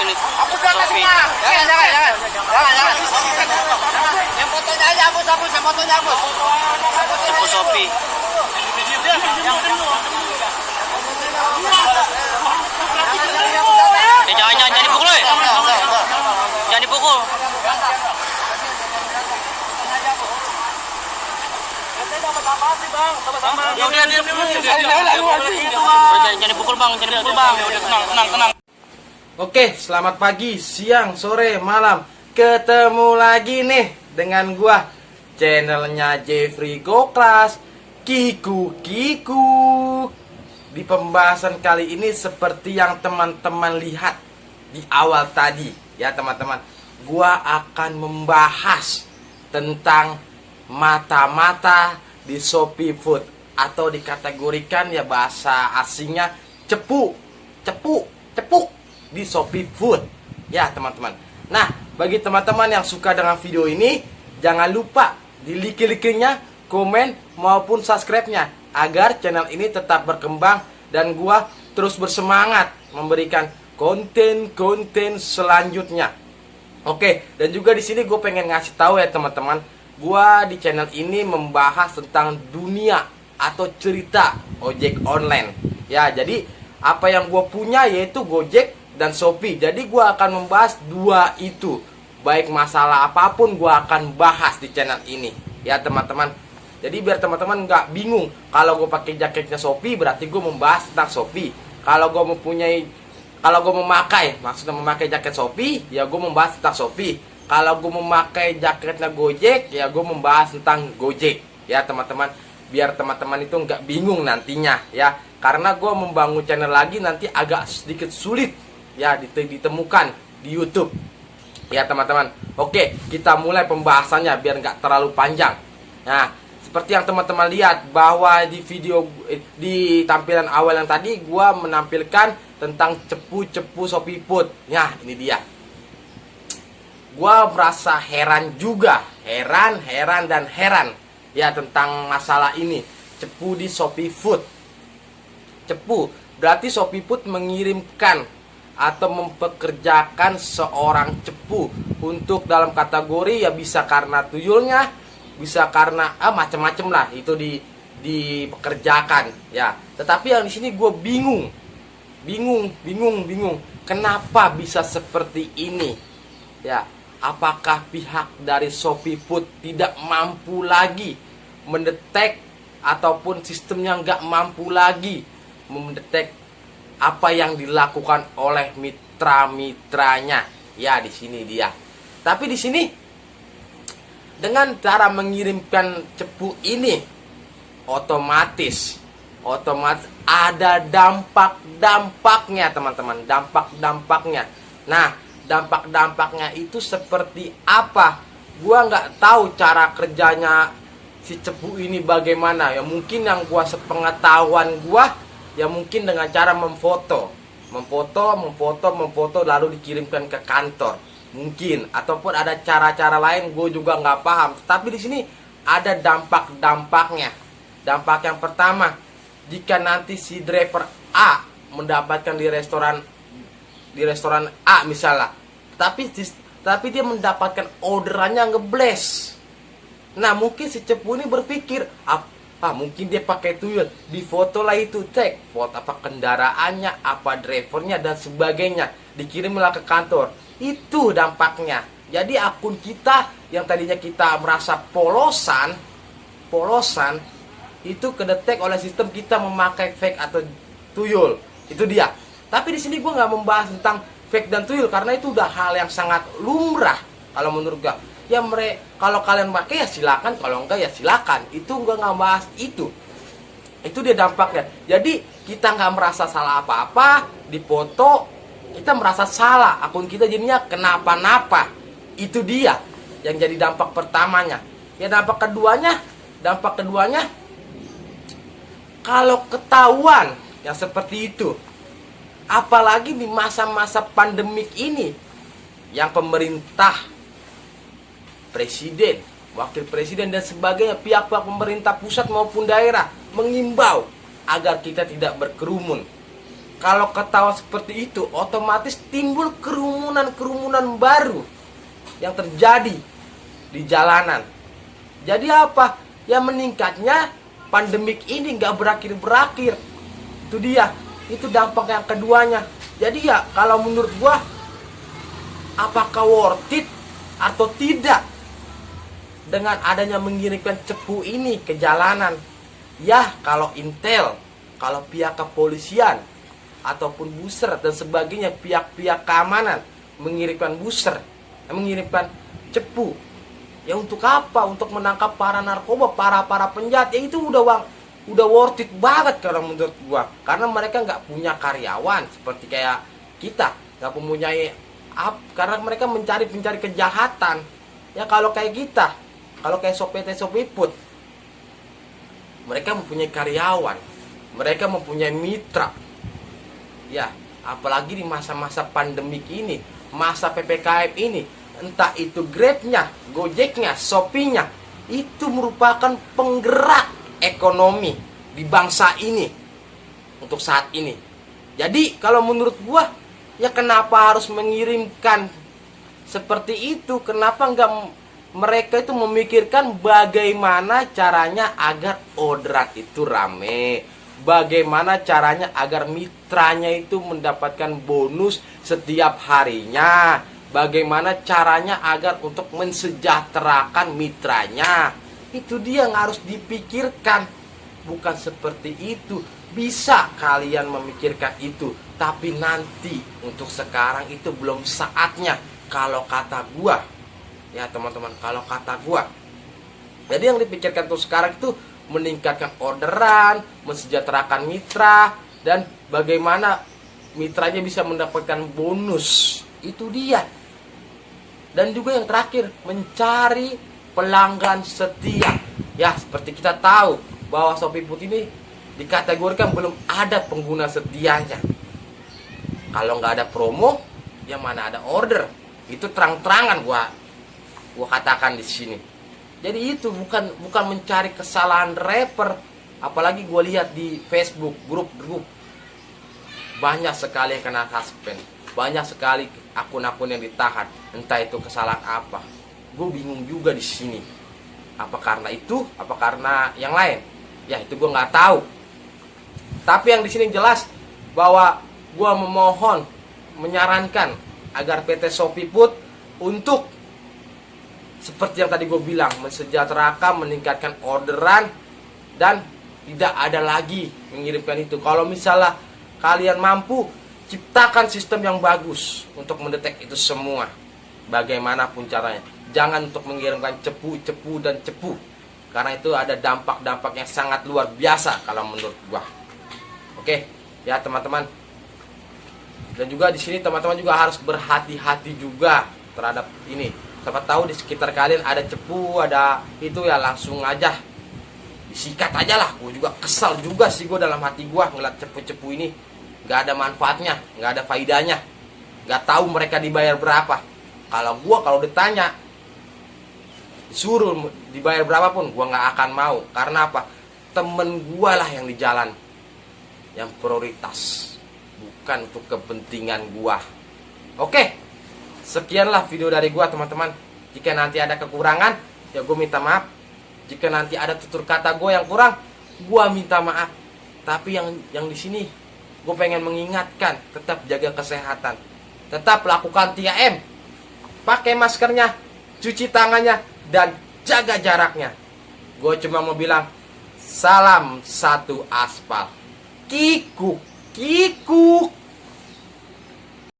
ini Shopee. Jangan. Yang fotonya aja hapus, yang fotonya hapus. Cepu Shopee. Jangan dipukul, woy. Jangan dipukul. Ya udah dia. Jangan dipukul bang, tenang. Oke, selamat pagi, siang, sore, malam. Ketemu lagi nih dengan gua, channelnya Jeffrey Goklas, Kiku. Di pembahasan kali ini seperti yang teman-teman lihat di awal tadi, ya teman-teman. Gua akan membahas tentang mata-mata di Shopee Food, atau dikategorikan ya bahasa asingnya cepuk di Shopee Food, ya teman-teman. Nah, bagi teman-teman yang suka dengan video ini, jangan lupa di like-nya, komen maupun subscribe-nya agar channel ini tetap berkembang dan gua terus bersemangat memberikan konten-konten selanjutnya. Oke, dan juga di sini gue pengen ngasih tahu ya teman-teman, gua di channel ini membahas tentang dunia atau cerita ojek online. Ya, jadi apa yang gue punya yaitu Gojek dan Shopee. Jadi gue akan membahas dua itu. Baik masalah apapun gue akan bahas di channel ini, ya teman-teman. Jadi biar teman-teman nggak bingung, kalau gue pakai jaketnya Shopee berarti gue membahas tentang Shopee. Kalau gue memakai jaket Shopee, ya gue membahas tentang Shopee. Kalau gue memakai jaketnya Gojek, ya gue membahas tentang Gojek, ya teman-teman. Biar teman-teman itu nggak bingung nantinya, ya. Karena gue membangun channel lagi nanti agak sedikit sulit, ya, ditemukan di YouTube, ya teman-teman. Oke, kita mulai pembahasannya biar nggak terlalu panjang. Nah, seperti yang teman-teman lihat bahwa di video di tampilan awal yang tadi gue menampilkan tentang cepu Shopee Food. Ya, ini dia. Gue merasa heran juga, heran ya tentang masalah ini, cepu di Shopee Food. Cepu berarti Shopee Food mengirimkan atau mempekerjakan seorang cepu untuk dalam kategori ya bisa karena tuyulnya, bisa karena macam-macam lah itu dipekerjakan, ya. Tetapi yang di sini gue bingung. Kenapa bisa seperti ini? Ya, apakah pihak dari Shopee Food tidak mampu lagi mendetek, ataupun sistemnya nggak mampu lagi mendetek apa yang dilakukan oleh mitra-mitranya? Ya, di sini dia. Tapi di sini dengan cara mengirimkan cepu ini otomatis ada dampak-dampaknya teman-teman, dampak-dampaknya. Nah, dampak-dampaknya itu seperti apa? Gua nggak tahu cara kerjanya si cepu ini bagaimana. Ya mungkin yang gua sepengetahuan gua ya mungkin dengan cara memfoto lalu dikirimkan ke kantor. Mungkin, ataupun ada cara-cara lain gue juga nggak paham. Tapi di sini ada dampak-dampaknya. Dampak yang pertama, jika nanti si driver A mendapatkan di restoran A misalnya, tapi dia mendapatkan orderannya ngebles. Nah, mungkin si cepu ini berpikir, mungkin dia pakai tuyul, difoto lah itu, cek foto apa kendaraannya, apa drivernya dan sebagainya, dikirimlah ke kantor. Itu dampaknya. Jadi akun kita yang tadinya kita merasa polosan itu kedetek oleh sistem kita memakai fake atau tuyul. Itu dia. Tapi di sini gue nggak membahas tentang fake dan tuyul karena itu udah hal yang sangat lumrah kalau menurut gue. Ya kalau kalian pakai ya silakan, kalau enggak ya silakan. Itu gue nggak bahas itu. Itu dia dampaknya. Jadi kita nggak merasa salah apa-apa, dipoto kita merasa salah, akun kita jadinya kenapa-napa. Itu dia yang jadi dampak pertamanya. Ya dampak keduanya kalau ketahuan yang seperti itu, apalagi di masa-masa pandemik ini, yang pemerintah, presiden, wakil presiden dan sebagainya, pihak-pihak pemerintah pusat maupun daerah mengimbau agar kita tidak berkerumun. kalau ketahuan seperti itu, otomatis timbul kerumunan-kerumunan baru yang terjadi di jalanan. Jadi apa? Ya meningkatnya pandemik ini nggak berakhir-berakhir. Itu dia. Itu dampak yang keduanya. Jadi ya kalau menurut gua, apakah worth it atau tidak dengan adanya mengirimkan cepu ini ke jalanan? Ya kalau intel, kalau pihak kepolisian ataupun booster dan sebagainya, pihak-pihak keamanan mengirimkan booster, mengirimkan cepu, ya untuk apa? Untuk menangkap para narkoba, para penjahat. Ya itu udah worth it banget kalau menurut gua, karena mereka nggak punya karyawan seperti kayak kita, nggak mempunyai karena mereka mencari kejahatan. Ya kalau kayak kita, kalau kayak Sopiput, mereka mempunyai karyawan, mereka mempunyai mitra. Ya, apalagi di masa-masa pandemik ini, masa PPKM ini, entah itu Grabnya, Gojeknya, Shopee-nya, itu merupakan penggerak ekonomi di bangsa ini untuk saat ini. Jadi kalau menurut gua, ya kenapa harus mengirimkan seperti itu? Kenapa enggak mereka itu memikirkan bagaimana caranya agar orderan itu rame, bagaimana caranya agar mitranya itu mendapatkan bonus setiap harinya, bagaimana caranya agar untuk mensejahterakan mitranya. Itu dia yang harus dipikirkan, bukan seperti itu. Bisa kalian memikirkan itu, tapi nanti untuk sekarang itu belum saatnya kalau kata gua. Ya teman-teman, kalau kata gua. Jadi yang dipikirkan tuh sekarang itu meningkatkan orderan, mensejahterakan mitra, dan bagaimana mitranya bisa mendapatkan bonus. Itu dia. Dan juga yang terakhir, mencari pelanggan setia. Ya, seperti kita tahu bahwa Sopiput ini dikategorikan belum ada pengguna setianya. Kalau nggak ada promo, ya mana ada order. Itu terang-terangan gua katakan di sini. Jadi itu bukan mencari kesalahan rapper. Apalagi gue lihat di Facebook grup banyak sekali yang kena suspend, banyak sekali akun-akun yang ditahan. Entah itu kesalahan apa. Gue bingung juga di sini. Apa karena itu? Apa karena yang lain? Ya itu gue nggak tahu. Tapi yang di sini jelas bahwa gue memohon, menyarankan agar PT Sopiput untuk seperti yang tadi gue bilang, mensejahterakan, meningkatkan orderan, dan tidak ada lagi mengirimkan itu. Kalau misalnya kalian mampu, ciptakan sistem yang bagus untuk mendetek itu semua. Bagaimanapun caranya. Jangan untuk mengirimkan cepu, dan cepu. Karena itu ada dampak-dampak yang sangat luar biasa kalau menurut gue. Oke, ya teman-teman. Dan juga di sini teman-teman juga harus berhati-hati juga terhadap ini. Siapa tahu di sekitar kalian ada cepu, ada itu, ya langsung aja disikat aja lah. Gue juga kesal juga sih gue dalam hati gue ngeliat cepu-cepu ini. Gak ada manfaatnya, gak ada faidahnya. Gak tahu mereka dibayar berapa. Kalau ditanya disuruh dibayar berapapun, gue gak akan mau. Karena apa? Temen gue lah yang di jalan yang prioritas, bukan untuk kepentingan gue. Oke, sekianlah video dari gua teman-teman. Jika nanti ada kekurangan, ya gua minta maaf. Jika nanti ada tutur kata gua yang kurang, gua minta maaf. Tapi yang di sini gua pengen mengingatkan, tetap jaga kesehatan, tetap lakukan 3M, pakai maskernya, cuci tangannya, dan jaga jaraknya. Gua cuma mau bilang salam satu aspal. Kikuk, kikuk.